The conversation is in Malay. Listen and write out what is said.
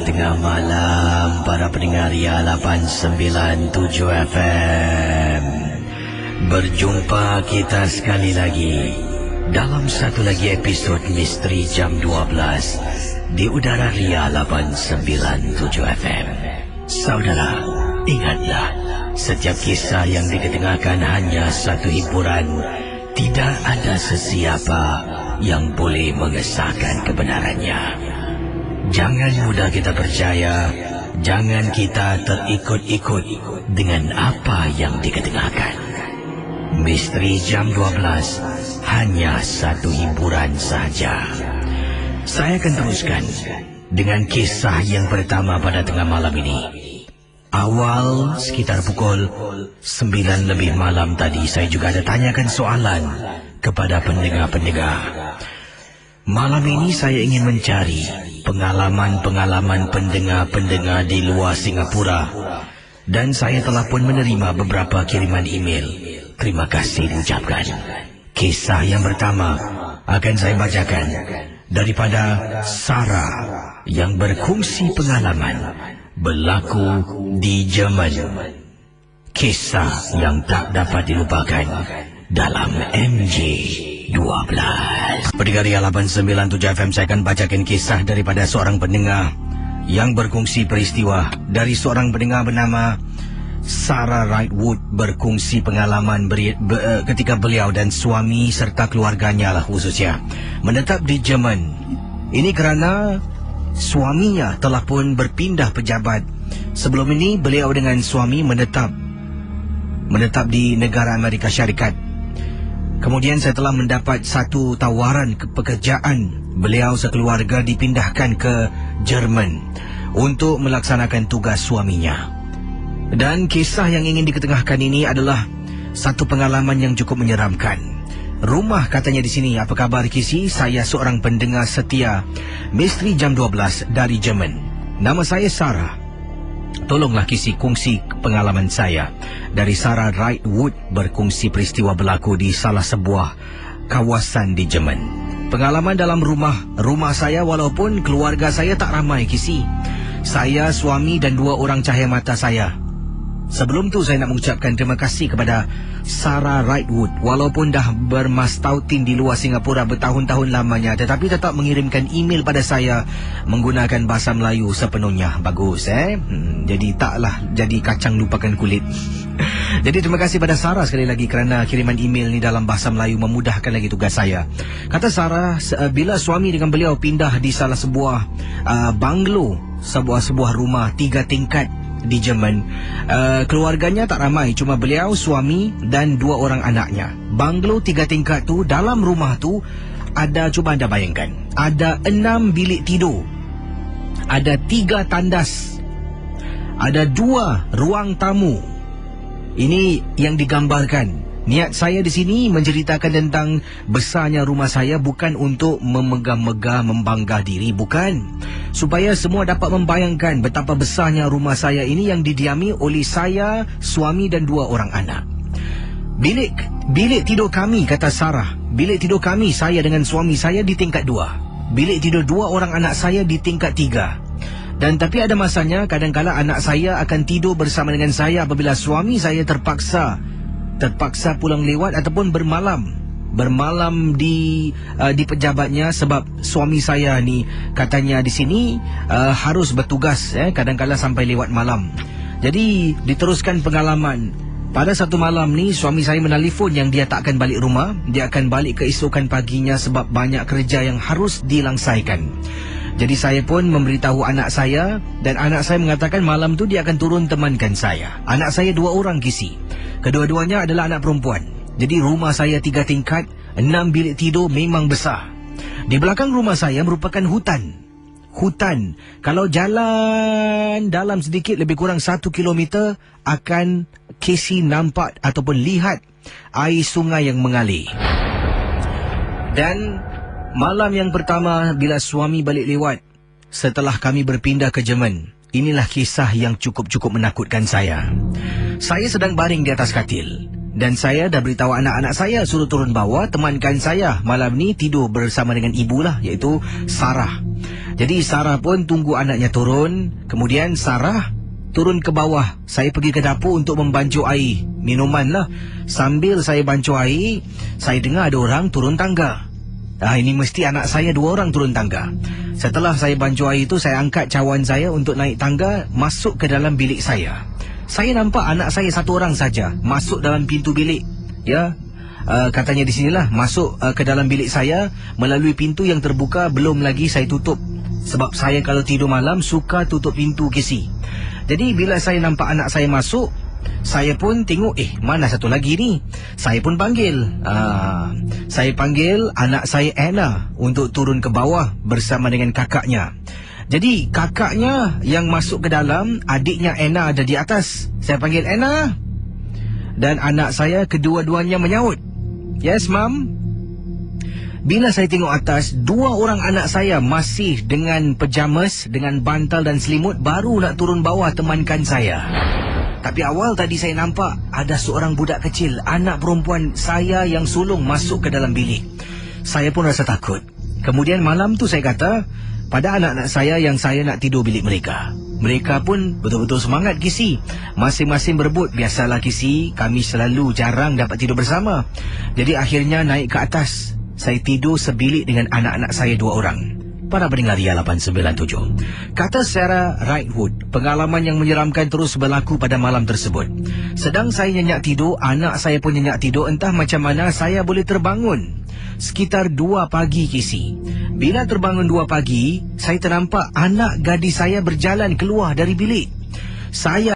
tengah malam para pendengar Ria 897 FM. Berjumpa kita sekali lagi dalam satu lagi episod Misteri Jam 12 di udara Ria 897 FM. Saudara, ingatlah, setiap kisah yang diketengahkan hanya satu hiburan. Tidak ada sesiapa yang boleh mengesahkan kebenarannya. Jangan mudah kita percaya, jangan kita terikut-ikut dengan apa yang diketengahkan. Misteri Jam 12 hanya satu hiburan saja. Saya akan teruskan dengan kisah yang pertama pada tengah malam ini. Awal sekitar pukul 9 lebih malam tadi, saya juga ada tanyakan soalan kepada pendengar-pendengar. Malam ini saya ingin mencari pengalaman-pengalaman pendengar-pendengar di luar Singapura. Dan saya telah pun menerima beberapa kiriman email. Terima kasih diucapkan. Kisah yang pertama akan saya bacakan daripada Sarah yang berkongsi pengalaman berlaku di Jerman. Kisah yang tak dapat dilupakan dalam MJ12. Pendengar Ria 897 FM, saya akan bacakan kisah daripada seorang pendengar yang berkongsi peristiwa dari seorang pendengar bernama Sarah Wrightwood. Berkongsi pengalaman ketika beliau dan suami serta keluarganya lah khususnya menetap di Jerman. Ini kerana suaminya telah pun berpindah pejabat. Sebelum ini beliau dengan suami menetap di negara Amerika Syarikat. Kemudian saya telah mendapat satu tawaran pekerjaan. Beliau sekeluarga dipindahkan ke Jerman untuk melaksanakan tugas suaminya. Dan kisah yang ingin diketengahkan ini adalah satu pengalaman yang cukup menyeramkan. Rumah katanya di sini. Apa kabar Kisi? Saya seorang pendengar setia Misteri Jam 12 dari Jerman. Nama saya Sarah. Tolonglah Kisi kongsi pengalaman saya. Dari Sarah Wrightwood berkongsi peristiwa berlaku di salah sebuah kawasan di Jerman. Pengalaman dalam rumah saya, walaupun keluarga saya tak ramai Kisi. Saya, suami dan 2 orang cahaya mata saya. Sebelum tu saya nak mengucapkan terima kasih kepada Sarah Wrightwood. Walaupun dah bermastautin di luar Singapura bertahun-tahun lamanya, tetapi tetap mengirimkan email pada saya menggunakan bahasa Melayu sepenuhnya. Bagus Jadi taklah jadi kacang lupakan kulit. Jadi terima kasih pada Sarah sekali lagi kerana kiriman email ni dalam bahasa Melayu memudahkan lagi tugas saya. Kata Sarah, bila suami dengan beliau pindah di salah sebuah banglo, sebuah rumah 3 tingkat di Jerman. Keluarganya tak ramai, cuma beliau, suami dan 2 orang anaknya. Banglo 3 tingkat tu, dalam rumah tu ada, cuba anda bayangkan, ada 6 bilik tidur, ada 3 tandas, ada 2 ruang tamu. Ini yang digambarkan. Niat saya di sini menceritakan tentang besarnya rumah saya bukan untuk memegah-megah, membangga diri, bukan. Supaya semua dapat membayangkan betapa besarnya rumah saya ini yang didiami oleh saya, suami dan 2 orang anak. Bilik tidur kami, kata Sarah, bilik tidur kami, saya dengan suami saya di tingkat 2. Bilik tidur 2 orang anak saya di tingkat 3. Dan tapi ada masanya kadang-kala anak saya akan tidur bersama dengan saya apabila suami saya terpaksa pulang lewat ataupun bermalam di pejabatnya, sebab suami saya ni katanya di sini harus bertugas kadang-kala sampai lewat malam. Jadi diteruskan pengalaman. Pada satu malam ni suami saya menelefon yang dia tak akan balik rumah, dia akan balik keesokan paginya sebab banyak kerja yang harus dilangsaikan. Jadi saya pun memberitahu anak saya, dan anak saya mengatakan malam tu dia akan turun temankan saya. Anak saya 2 orang Kisi. Kedua-duanya adalah anak perempuan. Jadi rumah saya 3 tingkat, 6 bilik tidur, memang besar. Di belakang rumah saya merupakan hutan. Kalau jalan dalam sedikit, lebih kurang 1 kilometer, akan Kisi nampak ataupun lihat air sungai yang mengalir. Dan malam yang pertama bila suami balik lewat setelah kami berpindah ke Jerman, inilah kisah yang cukup menakutkan saya. Saya sedang baring di atas katil dan saya dah beritahu anak-anak saya suruh turun bawah temankan saya malam ni tidur bersama dengan ibu lah, iaitu Sarah. Jadi Sarah pun tunggu anaknya turun. Kemudian Sarah turun ke bawah. Saya pergi ke dapur untuk membancuh air minuman lah. Sambil saya bancuh air, saya dengar ada orang turun tangga. Ini mesti anak saya 2 orang turun tangga. Setelah saya bancuh air itu, saya angkat cawan saya untuk naik tangga, masuk ke dalam bilik saya. Saya nampak anak saya 1 orang saja masuk dalam pintu bilik. Ya, katanya di sinilah masuk ke dalam bilik saya melalui pintu yang terbuka, belum lagi saya tutup. Sebab saya kalau tidur malam suka tutup pintu kisi. Jadi bila saya nampak anak saya masuk, saya pun tengok, mana satu lagi ni? Saya pun panggil. Saya panggil anak saya Anna untuk turun ke bawah bersama dengan kakaknya. Jadi kakaknya yang masuk ke dalam, adiknya Anna ada di atas. Saya panggil Anna. Dan anak saya kedua-duanya menyaut. Yes, Mom. Bila saya tengok atas, 2 orang anak saya masih dengan pajamas, dengan bantal dan selimut, baru nak turun bawah temankan saya. Tapi awal tadi saya nampak ada seorang budak kecil, anak perempuan saya yang sulung masuk ke dalam bilik. Saya pun rasa takut. Kemudian malam tu saya kata pada anak-anak saya yang saya nak tidur bilik mereka. Mereka pun betul-betul semangat kisi. Masing-masing berebut. Biasalah kisi, kami selalu jarang dapat tidur bersama. Jadi akhirnya naik ke atas. Saya tidur sebilik dengan anak-anak saya 2 orang. Para pendengar Ria 897. Kata Sarah Wrightwood, pengalaman yang menyeramkan terus berlaku pada malam tersebut. Sedang saya nyenyak tidur, anak saya pun nyenyak tidur. Entah macam mana saya boleh terbangun. Sekitar 2 pagi kisi. Bila terbangun 2 pagi, saya ternampak anak gadis saya berjalan keluar dari bilik. Saya